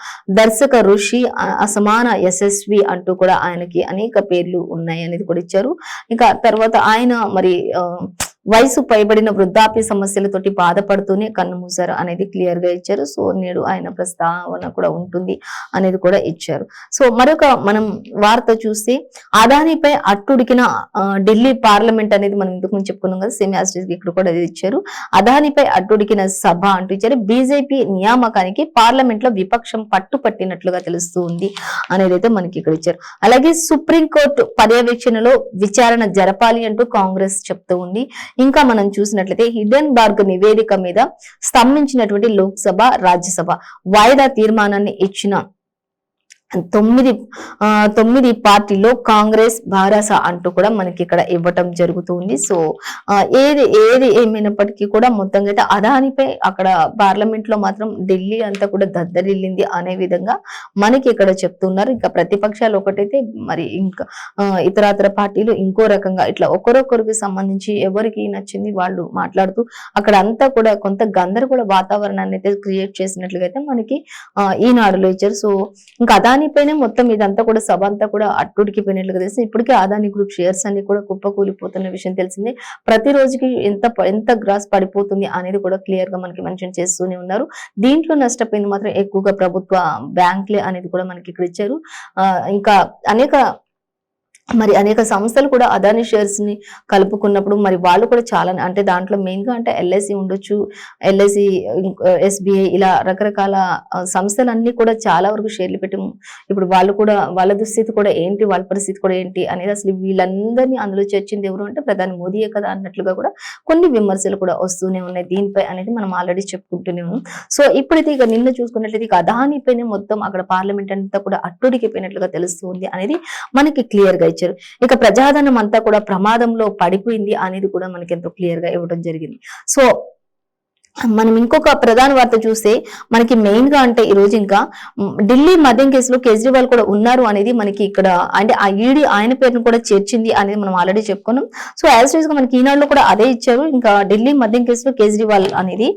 దర్శక ఋషి, అసమాన యశస్వి అంటూ కూడా ఆయనకి అనేక పేర్లు ఉన్నాయి అనేది కూడా ఇచ్చారు. ఇంకా తర్వాత ఆయన మరి వయసు పైబడిన వృద్ధాప్య సమస్యలతోటి బాధపడుతూనే కన్నుమూశారు అనేది క్లియర్ గా ఇచ్చారు. సో నేడు ఆయన ప్రస్తావన కూడా ఉంటుంది అనేది కూడా ఇచ్చారు. సో మరొక మనం వార్త చూస్తే అదానిపై అట్టుడికిన ఢిల్లీ పార్లమెంట్ అనేది మనం ఇంతకు ముందు చెప్పుకున్నాం కదా, సేమ్ యాజ్ ఇక్కడ కూడా ఇచ్చారు. అదానిపై అట్టుడికిన సభ అంటూ ఇచ్చారు. బీజేపీ నియామకానికి పార్లమెంట్ లో విపక్షం పట్టుపట్టినట్లుగా తెలుస్తూ ఉంది అనేది అయితే మనకి ఇక్కడ ఇచ్చారు. అలాగే సుప్రీంకోర్టు పర్యవేక్షణలో విచారణ జరపాలి అంటూ కాంగ్రెస్ చెప్తూ ఉంది. ఇంకా మనం చూసినట్లయితే హిడెన్బర్గ్ నివేదిక మీద స్తంభించినటువంటి లోక్సభ, రాజ్యసభ వాయిదా తీర్మానాన్ని ఇచ్చిన తొమ్మిది 9 పార్టీలో కాంగ్రెస్ భారస అంటూ కూడా మనకి ఇక్కడ ఇవ్వటం జరుగుతుంది. సో ఏది ఏమైనప్పటికీ కూడా మొత్తంగా అయితే అదానిపై అక్కడ పార్లమెంట్ లో మాత్రం ఢిల్లీ అంతా కూడా దద్దరిల్లింది అనే విధంగా మనకి ఇక్కడ చెప్తున్నారు. ఇంకా ప్రతిపక్షాలు ఒకటైతే మరి ఇంకా ఇతరాతర పార్టీలు ఇంకో రకంగా ఇట్లా ఒకరొకరికి సంబంధించి ఎవరికి నచ్చింది వాళ్ళు మాట్లాడుతూ అక్కడ అంతా కూడా కొంత గందరగోళ వాతావరణాన్ని అయితే క్రియేట్ చేసినట్లుగా అయితే మనకి ఈనాడులో ఇచ్చారు. సో ఇంకా అదానిపైనే మొత్తం ఇదంతా కూడా సభ అంతా కూడా అట్టుడికిపోయినట్లుగా తెలిసి ఇప్పటికే అదాని గ్రూప్ షేర్స్ అన్ని కూడా కుప్పకూలిపోతున్న విషయం తెలిసిందే. ప్రతి రోజుకి ఎంత గ్రాస్ పడిపోతుంది అనేది కూడా క్లియర్ గా మనకి మెన్షన్ చేస్తూనే ఉన్నారు. దీంట్లో నష్టపోయింది మాత్రం ఎక్కువగా ప్రభుత్వ బ్యాంకులే అనేది కూడా మనకి ఇక్కడ ఇచ్చారు. ఇంకా అనేక సంస్థలు కూడా అదాని షేర్స్ ని కలుపుకున్నప్పుడు మరి వాళ్ళు కూడా చాలా అంటే దాంట్లో మెయిన్ గా అంటే ఎల్ఐసి ఉండొచ్చు, ఎల్ఐసి, ఎస్బిఐ ఇలా రకరకాల సంస్థలన్నీ కూడా చాలా వరకు షేర్లు పెట్టి ఇప్పుడు వాళ్ళు కూడా వాళ్ళ దుస్థితి కూడా ఏంటి, వాళ్ళ పరిస్థితి కూడా ఏంటి అనేది అసలు వీళ్ళందరినీ అందులో చర్చింది ఎవరు అంటే ప్రధాని మోదీయే కదా అన్నట్లుగా కూడా కొన్ని విమర్శలు కూడా వస్తూనే ఉన్నాయి దీనిపై అనేది మనం ఆల్రెడీ చెప్పుకుంటూనే ఉన్నాం. సో ఇప్పుడైతే ఇక నిన్న చూసుకున్నట్లయితే ఇక అదాని పైన మొత్తం అక్కడ పార్లమెంట్ అంతా కూడా అట్టుడికిపోయినట్లుగా తెలుస్తుంది అనేది మనకి క్లియర్ గా ఇచ్చారు. ఇక ప్రజాధనం అంతా కూడా ప్రమాదంలో పడిపోయింది అనేది కూడా మనకి ఎంతో క్లియర్ గా ఇవ్వడం జరిగింది. సో మనం ఇంకొక ప్రధాన వార్త చూస్తే మనకి మెయిన్ గా అంటే ఈ రోజు ఇంకా ఢిల్లీ మద్యం కేసులో కేజ్రీవాల్ కూడా ఉన్నారు అనేది మనకి ఇక్కడ అంటే ఆ ఈడీ ఆయన పేరును కూడా చేర్చింది అనేది మనం ఆల్రెడీ చెప్పుకున్నాం. సో యాజ్ గా మనకి ఈనాడులో కూడా అదే ఇచ్చారు. ఇంకా ఢిల్లీ మద్యం కేసులో కేజ్రీవాల్ అనేది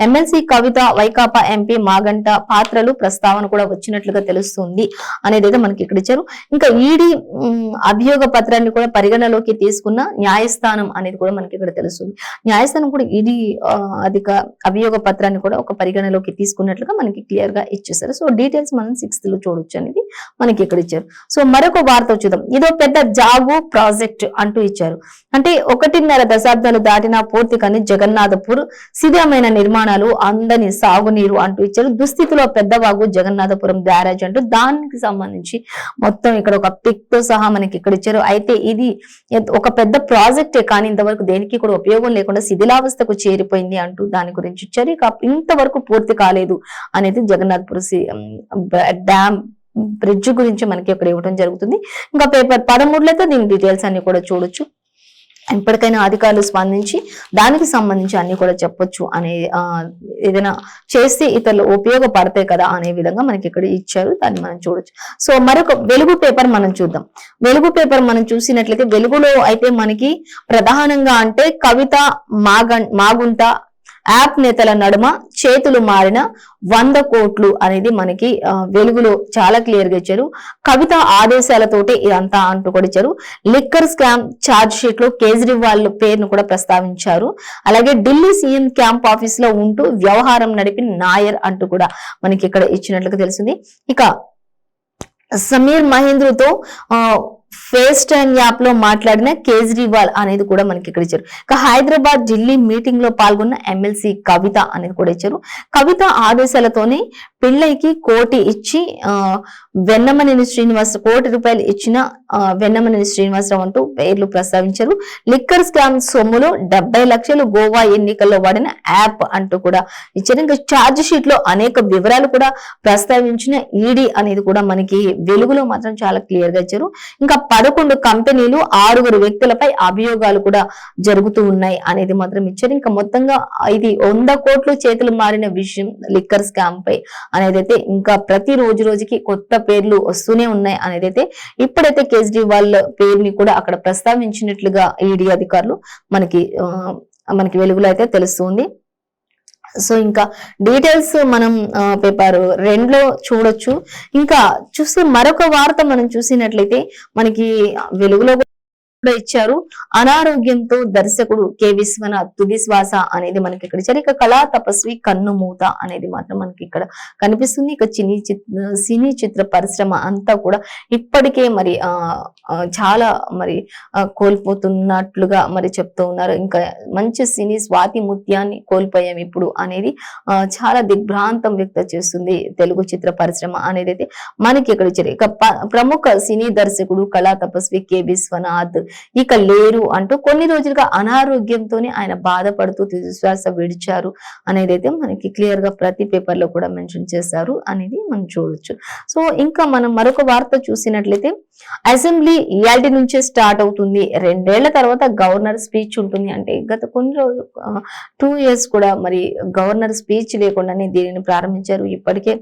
ఎమ్మెల్సీ కవిత, వైకాపా ఎంపీ మాగంట పాత్రలు ప్రస్తావన కూడా వచ్చినట్లుగా తెలుస్తుంది అనేది అయితే మనకి ఇక్కడ ఇచ్చారు. ఇంకా ఈడీ అభియోగ పత్రాన్ని కూడా పరిగణలోకి తీసుకున్న న్యాయస్థానం అనేది కూడా మనకి ఇక్కడ తెలుస్తుంది. న్యాయస్థానం కూడా ఈడీ అభియోగ పత్రాన్ని కూడా ఒక పరిగణలోకి తీసుకున్నట్లుగా మనకి క్లియర్ గా ఇచ్చేసారు. సో డీటెయిల్స్ మనం 6th లో చూడొచ్చు అనేది మనకి ఇక్కడ ఇచ్చారు. సో మరొక వార్త చూద్దాం. ఇదో పెద్ద జాగు ప్రాజెక్ట్ అంటూ ఇచ్చారు. అంటే 1.5 దశాబ్దాలు దాటినా పూర్తి కాని జగన్నాథపూర్ శిథిలమైన నిర్మాణాలు, అందని సాగునీరు అంటూ ఇచ్చారు. దుస్థితిలో పెద్దవాగు జగన్నాథపురం బ్యారేజ్ అంటూ దానికి సంబంధించి మొత్తం ఇక్కడ ఒక పిక్ తో సహా మనకి ఇక్కడ ఇచ్చారు. అయితే ఇది ఒక పెద్ద ప్రాజెక్టే కానీ ఇంతవరకు దేనికి కూడా ఉపయోగం లేకుండా శిథిలావస్థకు చేరిపోయింది అంటూ దాని గురించి ఇచ్చారు. ఇక ఇంతవరకు పూర్తి కాలేదు అనేది జగన్నాథ్పూర్ డ్యామ్ బ్రిడ్జ్ గురించి మనకి ఇక్కడ ఇవ్వడం జరుగుతుంది. ఇంకా పేపర్ 13లో అయితే దీని డీటెయిల్స్ అన్ని కూడా చూడొచ్చు. ఇప్పటికైనా అధికారులు స్పందించి దానికి సంబంధించి అన్ని కూడా చెప్పొచ్చు అనే ఏదైనా చేస్తే ఇతరులు ఉపయోగపడతాయి కదా అనే విధంగా మనకి ఇక్కడ ఇచ్చారు. దాన్ని మనం చూడొచ్చు. సో మరొక వెలుగు పేపర్ మనం చూద్దాం. వెలుగు పేపర్ మనం చూసినట్లయితే వెలుగులో అయితే మనకి ప్రధానంగా అంటే కవిత, మాగుంట యాప్ నేతల నడుమ చేతులు మారిన 100 కోట్లు అనేది మనకి వెలుగులో చాలా క్లియర్ గా ఇచ్చారు. కవిత ఆదేశాలతోటి ఇదంతా అంటూ కూడా ఇచ్చారు. లిక్కర్ స్కామ్ ఛార్జ్ షీట్ లో కేజ్రీవాల్ పేరును కూడా ప్రస్తావించారు. అలాగే ఢిల్లీ సీఎం క్యాంప్ ఆఫీస్ లో ఉంటూ వ్యవహారం నడిపిన నాయర్ అంటూ కూడా మనకి ఇక్కడ ఇచ్చినట్లుగా తెలిసింది. ఇక సమీర్ మహేంద్రతో ఫేస్ టైమ్ యాప్ లో మాట్లాడిన కేజ్రీవాల్ అనేది కూడా మనకి ఇక్కడ ఇచ్చారు. ఇక హైదరాబాద్ ఢిల్లీ మీటింగ్ లో పాల్గొన్న ఎమ్మెల్సీ కవిత అనేది కూడా ఇచ్చారు. కవిత ఆదేశాలతోనే పిల్లైకి కోటి ఇచ్చి వెన్నమనేని శ్రీనివాస్ ₹1 ఇచ్చిన వెన్నమనేని శ్రీనివాసరావు అంటూ పేర్లు ప్రస్తావించారు. లిక్కర్ స్కామ్ సొమ్ములో 70 లక్షలు గోవా ఎన్నికల్లో వాడిన యాప్ అంటూ కూడా ఇచ్చారు. ఇంకా ఛార్జ్ షీట్ లో అనేక వివరాలు కూడా ప్రస్తావించిన ఈడీ అనేది కూడా మనకి వెలుగులో మాత్రం చాలా క్లియర్ గా ఇచ్చారు. ఇంకా 11 కంపెనీలు 6 వ్యక్తులపై అభియోగాలు కూడా జరుగుతూ ఉన్నాయి అనేది మాత్రం ఇచ్చారు. ఇంకా మొత్తంగా ఇది 100 కోట్లు చేతులు మారిన విషయం లిక్కర్ స్కామ్ పై అనేదైతే ఇంకా ప్రతి రోజుకి కొత్త పేర్లు వస్తూనే ఉన్నాయి అనేదైతే ఇప్పుడైతే కేజ్రీవాల్ పేరుని కూడా అక్కడ ప్రస్తావించినట్లుగా ఈడీ అధికారులు మనకి వెలుగులో అయితే తెలుస్తుంది. సో ఇంకా డీటెయిల్స్ మనం పేపర్ 2లో చూడొచ్చు. ఇంకా చూస్తే మరొక వార్త మనం చూసినట్లయితే మనకి వెలుగులో కూడా ఇచ్చారు. అనారోగ్యంతో దర్శకుడు కె విశ్వనాథ్ తుది శ్వాస అనేది మనకి ఇక్కడ ఇచ్చారు. ఇక కళా తపస్వి కన్ను మూత అనేది మాత్రం మనకి ఇక్కడ కనిపిస్తుంది. ఇక సినీ చిత్ర పరిశ్రమ అంతా కూడా ఇప్పటికే మరి చాలా మరి కోల్పోతున్నట్లుగా మరి చెప్తూ ఉన్నారు. ఇంకా మంచి సినీ స్వాతి ముత్యాన్ని కోల్పోయాం ఇప్పుడు అనేది చాలా దిగ్భ్రాంతం వ్యక్తం చేస్తుంది తెలుగు చిత్ర పరిశ్రమ అనేది అయితే మనకి ఇక్కడ ఇచ్చారు. ఇక ప్రముఖ సినీ దర్శకుడు కళా తపస్వి కె విశ్వనాథ్ ఇక లేరు అంటూ కొన్ని రోజులుగా అనారోగ్యంతోనే ఆయన బాధపడుతూ తుదిశ్వాస విడిచారు అనేది అయితే మనకి క్లియర్ గా ప్రతి పేపర్ లో కూడా మెన్షన్ చేశారు అనేది మనం చూడొచ్చు. సో ఇంకా మనం మరొక వార్త చూసినట్లయితే అసెంబ్లీ ఇయాల్టి నుంచే స్టార్ట్ అవుతుంది, 2 ఏళ్ల తర్వాత గవర్నర్ స్పీచ్ ఉంటుంది. అంటే గత కొన్ని రోజులు 2 years కూడా మరి గవర్నర్ స్పీచ్ లేకుండానే దీనిని ప్రారంభించారు. ఇప్పటికే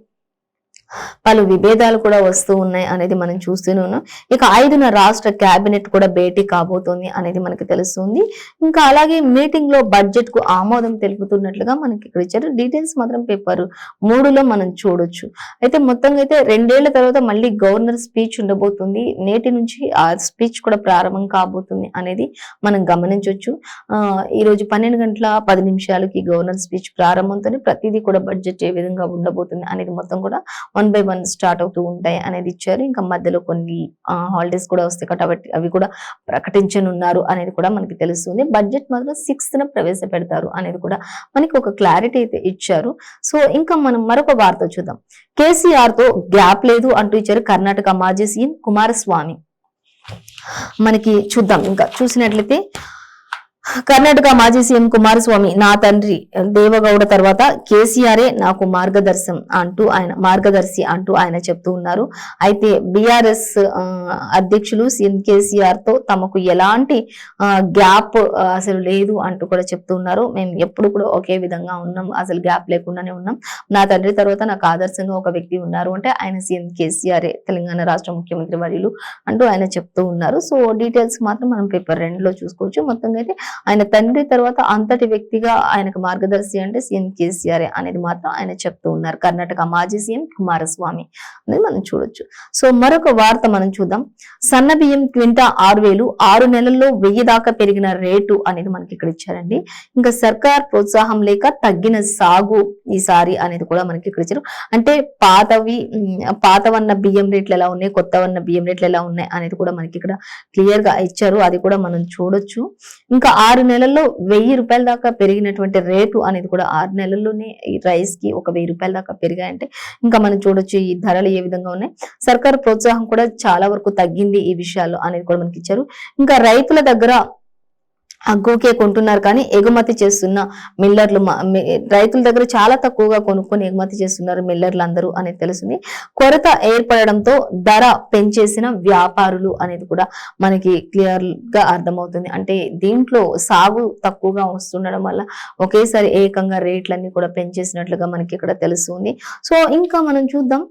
పలు విభేదాలు కూడా వస్తూ ఉన్నాయి అనేది మనం చూస్తూనే ఉన్నాం. ఇక 5న రాష్ట్ర కేబినెట్ కూడా భేటీ కాబోతోంది అనేది మనకి తెలుస్తుంది. ఇంకా అలాగే మీటింగ్ లో బడ్జెట్ కు ఆమోదం తెలుపుతున్నట్లుగా మనకి ఇక్కడ ఇచ్చారు. డీటెయిల్స్ మాత్రం పేపర్ 3లో మనం చూడొచ్చు. అయితే మొత్తంగా అయితే 2 ఏళ్ల తర్వాత మళ్ళీ గవర్నర్ స్పీచ్ ఉండబోతుంది. నేటి నుంచి ఆ స్పీచ్ కూడా ప్రారంభం కాబోతుంది అనేది మనం గమనించవచ్చు. ఈ రోజు 12:10 గవర్నర్ స్పీచ్ ప్రారంభంతోనే ప్రతిదీ కూడా బడ్జెట్ ఏ విధంగా ఉండబోతుంది అనేది మొత్తం కూడా 1 by 1 స్టార్ట్ అవుతూ ఉంటాయి అనేది ఇచ్చారు. ఇంకా మధ్యలో కొన్ని హాలిడేస్ కూడా వస్తాయి కాబట్టి అవి కూడా ప్రకటించనున్నారు అనేది కూడా మనకి తెలుస్తుంది. బడ్జెట్ మాత్రం 6న ప్రవేశపెడతారు అనేది కూడా మనకి ఒక క్లారిటీ అయితే ఇచ్చారు. సో ఇంకా మనం మరొక వార్త చూద్దాం. కేసీఆర్ తో గ్యాప్ లేదు అంటూ ఇచ్చారు కర్ణాటక మాజీ సీఎం కుమారస్వామి. మనకి చూద్దాం ఇంకా చూసినట్లయితే కర్ణాటక మాజీ సీఎం కుమారస్వామి నా తండ్రి దేవగౌడ తర్వాత కేసీఆరే నాకు మార్గదర్శి అంటూ ఆయన చెప్తూ ఉన్నారు. అయితే బీఆర్ఎస్ అధ్యక్షులు సీఎం కేసీఆర్ తో తమకు ఎలాంటి గ్యాప్ అసలు లేదు అంటూ కూడా చెప్తూ ఉన్నారు. మేము ఎప్పుడు కూడా ఒకే విధంగా ఉన్నాం, అసలు గ్యాప్ లేకుండానే ఉన్నాం. నా తండ్రి తర్వాత నాకు ఆదర్శంగా ఒక వ్యక్తి ఉన్నారు అంటే ఆయన సీఎం కేసీఆరే, తెలంగాణ రాష్ట్ర ముఖ్యమంత్రి వర్యులు అంటూ ఆయన చెప్తూ ఉన్నారు. సో డీటెయిల్స్ మాత్రం మనం పేపర్ 2లో చూసుకోవచ్చు. మొత్తంగా అయితే ఆయన తండ్రి తర్వాత అంతటి వ్యక్తిగా ఆయనకు మార్గదర్శి అంటే సీఎం కేసీఆర్ అనేది మాత్రం ఆయన చెప్తూ ఉన్నారు. కర్ణాటక మాజీ సీఎం కుమారస్వామి అనేది మనం చూడొచ్చు. సో మరొక వార్త మనం చూద్దాం. సన్న బియ్యం క్వింటా 6,000, 6 నెలల్లో 1000 దాకా పెరిగిన రేటు అనేది మనకి ఇక్కడ ఇచ్చారండి. ఇంకా సర్కార్ ప్రోత్సాహం లేక తగ్గిన సాగు ఈసారి అనేది కూడా మనకి ఇక్కడ ఇచ్చారు. అంటే పాతవన్న బియ్యం రేట్లు ఎలా ఉన్నాయి, కొత్తవన్న బియ్యం రేట్లు ఎలా ఉన్నాయి అనేది కూడా మనకి ఇక్కడ క్లియర్ గా ఇచ్చారు. అది కూడా మనం చూడొచ్చు. ఇంకా 6 నెలల్లో 1000 రూపాయల దాకా పెరిగినటువంటి రేటు అనేది కూడా 6 నెలల్లోనే ఈ రైస్ కి ఒక 1000 రూపాయల దాకా పెరిగాయంటే ఇంకా మనం చూడొచ్చు ఈ ధరలు ఏ విధంగా ఉన్నాయి. సర్కారు ప్రోత్సాహం కూడా చాలా వరకు తగ్గింది ఈ విషయాల్లో అనేది కూడా మనకి ఇచ్చారు. ఇంకా రైతుల దగ్గర అగ్గోకే కొంటున్నారు కానీ ఎగుమతి చేస్తున్న మిల్లర్లు రైతుల దగ్గర చాలా తక్కువగా కొనుక్కొని ఎగుమతి చేస్తున్నారు మిల్లర్లు అందరూ అనేది తెలిసింది. కొరత ఏర్పడడంతో ధర పెంచేసిన వ్యాపారులు అనేది కూడా మనకి క్లియర్ గా అర్థమవుతుంది. అంటే దీంట్లో సాగు తక్కువగా వస్తుండడం వల్ల ఒకేసారి ఏకంగా రేట్లన్నీ కూడా పెంచేసినట్లుగా మనకి ఇక్కడ తెలుస్తుంది. సో ఇంకా మనం చూద్దాం.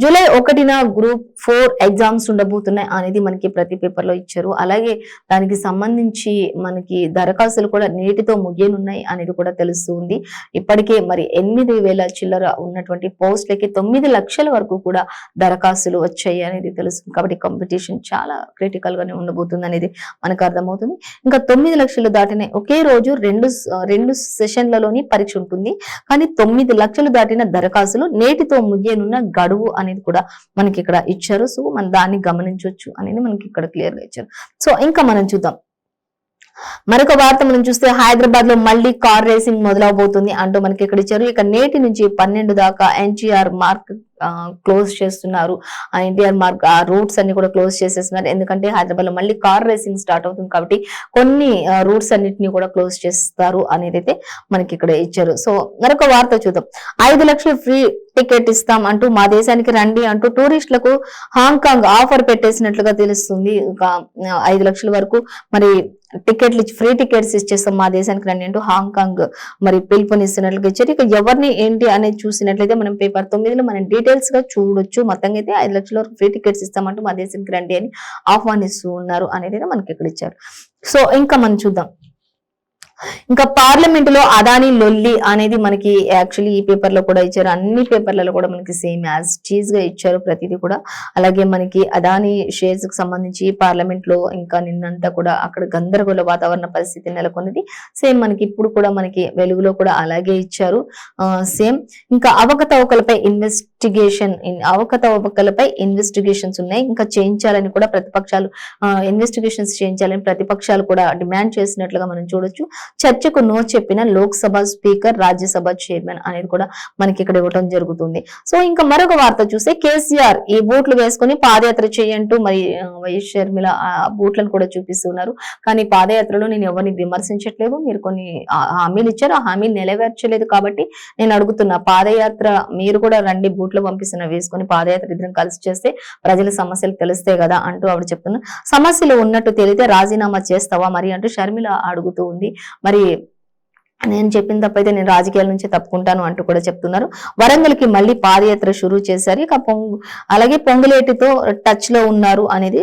జూలై 1న గ్రూప్ 4 ఎగ్జామ్స్ ఉండబోతున్నాయి అనేది మనకి ప్రతి పేపర్ లో ఇచ్చారు. అలాగే దానికి సంబంధించి మనకి దరఖాస్తులు కూడా నేటితో ముగియనున్నాయి అనేది కూడా తెలుస్తుంది. ఇప్పటికే మరి 8,000 చిల్లర ఉన్నటువంటి పోస్టులకి 9 లక్షల వరకు కూడా దరఖాస్తులు వచ్చాయి అనేది తెలుస్తుంది. కాబట్టి కాంపిటీషన్ చాలా క్రిటికల్ గానే ఉండబోతుంది అనేది మనకు అర్థమవుతుంది. ఇంకా 9 లక్షలు దాటిన ఒకే రోజు రెండు సెషన్లలోని పరీక్ష ఉంటుంది. కానీ 9 లక్షలు దాటిన దరఖాస్తులు నేటితో ముగియనున్న గడువు అనేది కూడా మనకి ఇక్కడ ఇచ్చారు. సో మనం దాన్ని గమనించవచ్చు అనేది మనకి ఇక్కడ క్లియర్ గా ఇచ్చారు. సో ఇంకా మనం చూద్దాం. మరొక వార్త మనం చూస్తే హైదరాబాద్ లో మళ్ళీ కార్ రేసింగ్ మొదలవబోతుంది అంటూ మనకి ఇక్కడ ఇచ్చారు. ఇక నేటి నుంచి 12 దాకా ఎన్టీఆర్ మార్క్ క్లోజ్ చేస్తున్నారు. ఆ ఎన్టీఆర్ మార్క్ ఆ రూట్స్ అన్ని కూడా క్లోజ్ చేసేస్తున్నారు. ఎందుకంటే హైదరాబాద్ లో మళ్ళీ కార్ రేసింగ్ స్టార్ట్ అవుతుంది కాబట్టి కొన్ని రూట్స్ అన్నిటిని కూడా క్లోజ్ చేస్తారు అనేది అయితే మనకి ఇక్కడ ఇచ్చారు. సో మరొక వార్త చూద్దాం. 5 లక్షలు ఫ్రీ టికెట్ ఇస్తాం అంటూ మా దేశానికి రండి అంటూ టూరిస్టులకు హాంకాంగ్ ఆఫర్ పెట్టేసినట్లుగా తెలుస్తుంది. ఇంకా 5 లక్షల వరకు మరి టికెట్లు ఫ్రీ టికెట్స్ ఇచ్చేస్తాం మా దేశానికి రండి అంటూ హాంకాంగ్ మరి పిలుపునిస్తున్నట్లుగా ఇచ్చారు. ఇక ఎవరిని ఏంటి అనేది చూసినట్లయితే మనం పేపర్ 9లో మనం డీటెయిల్స్ గా చూడొచ్చు. మొత్తంగా అయితే 5 లక్షల వరకు ఫ్రీ టికెట్స్ ఇస్తామంటూ మా దేశానికి రండి అని ఆహ్వానిస్తూ ఉన్నారు అనేది మనకి ఇక్కడ ఇచ్చారు. సో ఇంకా మనం చూద్దాం. ఇంకా పార్లమెంట్ లో అదానీ లొల్లి అనేది మనకి యాక్చువల్లీ ఈ పేపర్ లో కూడా ఇచ్చారు. అన్ని పేపర్లలో కూడా మనకి సేమ్ యాజ్ చీజ్ గా ఇచ్చారు ప్రతిదీ కూడా. అలాగే మనకి అదానీ షేర్స్ కి సంబంధించి పార్లమెంట్ లో ఇంకా నిన్నంతా కూడా అక్కడ గందరగోళ వాతావరణ పరిస్థితి నెలకొన్నది. సేమ్ మనకి ఇప్పుడు కూడా మనకి వెలుగులో కూడా అలాగే ఇచ్చారు. సేమ్ ఇంకా అవకతవకలపై ఇన్వెస్టిగేషన్స్ ఉన్నాయి. ఇంకా చేయించాలని కూడా ప్రతిపక్షాలు ఇన్వెస్టిగేషన్స్ చేయించాలని ప్రతిపక్షాలు కూడా డిమాండ్ చేసినట్లుగా మనం చూడొచ్చు. చర్చకు నో చెప్పిన లోక్సభ స్పీకర్, రాజ్యసభ చైర్మన్ అనేది కూడా మనకి ఇక్కడ ఇవ్వడం జరుగుతుంది. సో ఇంకా మరొక వార్త చూస్తే కేసీఆర్ ఈ బూట్లు వేసుకుని పాదయాత్ర చేయంటూ మరి వైఎస్ షర్మిల ఆ బూట్లను కూడా చూపిస్తున్నారు. కానీ పాదయాత్రలో నేను ఎవరిని విమర్శించట్లేదు, మీరు కొన్ని హామీలు ఇచ్చారు, ఆ హామీలు నెరవేర్చలేదు కాబట్టి నేను అడుగుతున్నా, పాదయాత్ర మీరు కూడా రండి, బూట్లు పంపిస్తున్న వేసుకుని పాదయాత్ర ఇద్దరం కలిసి చేస్తే ప్రజల సమస్యలు తెలుస్తాయి కదా అంటూ ఆవిడ చెప్తున్నా. సమస్యలు ఉన్నట్టు తెలితే రాజీనామా చేస్తావా మరి అంటూ షర్మిల అడుగుతూ ఉంది. మరి నేను చెప్పిన తప్పైతే నేను రాజకీయాల నుంచి తప్పుకుంటాను అంటూ కూడా చెప్తున్నారు. వరంగల్ కి మళ్ళీ పాదయాత్ర షురూ చేశారు. ఇక అలాగే పొంగులేటితో టచ్ లో ఉన్నారు అనేది,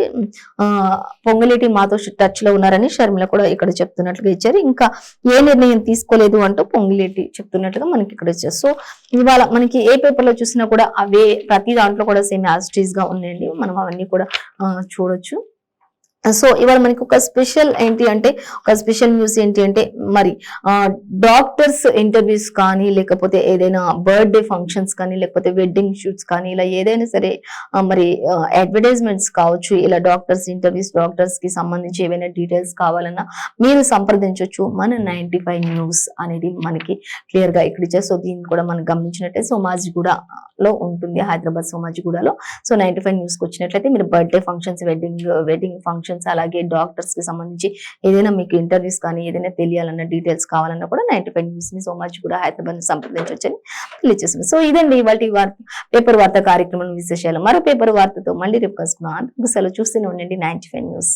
పొంగులేటి మాతో టచ్ లో ఉన్నారని షర్మిల కూడా ఇక్కడ చెప్తున్నట్లుగా ఇచ్చారు. ఇంకా ఏ నిర్ణయం తీసుకోలేదు అంటూ పొంగులేటి చెప్తున్నట్లుగా మనకి ఇక్కడ ఇచ్చారు. సో ఇవాళ మనకి ఏ పేపర్ లో చూసినా కూడా అవే, ప్రతి దాంట్లో కూడా సేమ్ యాజ్ టీజ్ గా ఉన్నాయండి. మనం అవన్నీ కూడా చూడొచ్చు. సో ఇవాళ మనకి ఒక స్పెషల్ ఏంటి అంటే, ఒక స్పెషల్ న్యూస్ ఏంటి అంటే, మరి డాక్టర్స్ ఇంటర్వ్యూస్ కానీ, లేకపోతే ఏదైనా బర్త్డే ఫంక్షన్స్ కానీ, లేకపోతే వెడ్డింగ్ షూట్స్ కానీ, ఇలా ఏదైనా సరే మరి అడ్వర్టైజ్మెంట్స్ కావచ్చు, ఇలా డాక్టర్స్ ఇంటర్వ్యూస్, డాక్టర్స్ కి సంబంధించి ఏవైనా డీటెయిల్స్ కావాలన్నా మీరు సంప్రదించవచ్చు. మన 95 న్యూస్ అనేది మనకి క్లియర్ గా ఇక్కడ ఇచ్చారు. సో దీన్ని కూడా మనం గమనించినట్లయితే సోమాజిగూడలో ఉంటుంది, హైదరాబాద్ సోమాజిగూడలో. సో 95 న్యూస్ కి వచ్చినట్లయితే మీరు బర్త్డే ఫంక్షన్స్, వెడ్డింగ్ ఫంక్షన్స్, అలాగే డాక్టర్స్ కి సంబంధించి ఏదైనా మీకు ఇంటర్వ్యూస్ కానీ, ఏదైనా తెలియాలన్న డీటెయిల్స్ కావాలన్నా కూడా 95 న్యూస్ ని సోమాజిగూడ హైదరాబాద్ సంప్రదించవచ్చని తెలియజేస్తుంది. సో ఇదండి ఇవాళ పేపర్ వార్త కార్యక్రమం విశేషాలు. మరో పేపర్ వార్తతో మళ్ళీ రేపు కలుసుకుందాం. అందుకు సెలవు. చూస్తూనే ఉండండి 95 న్యూస్.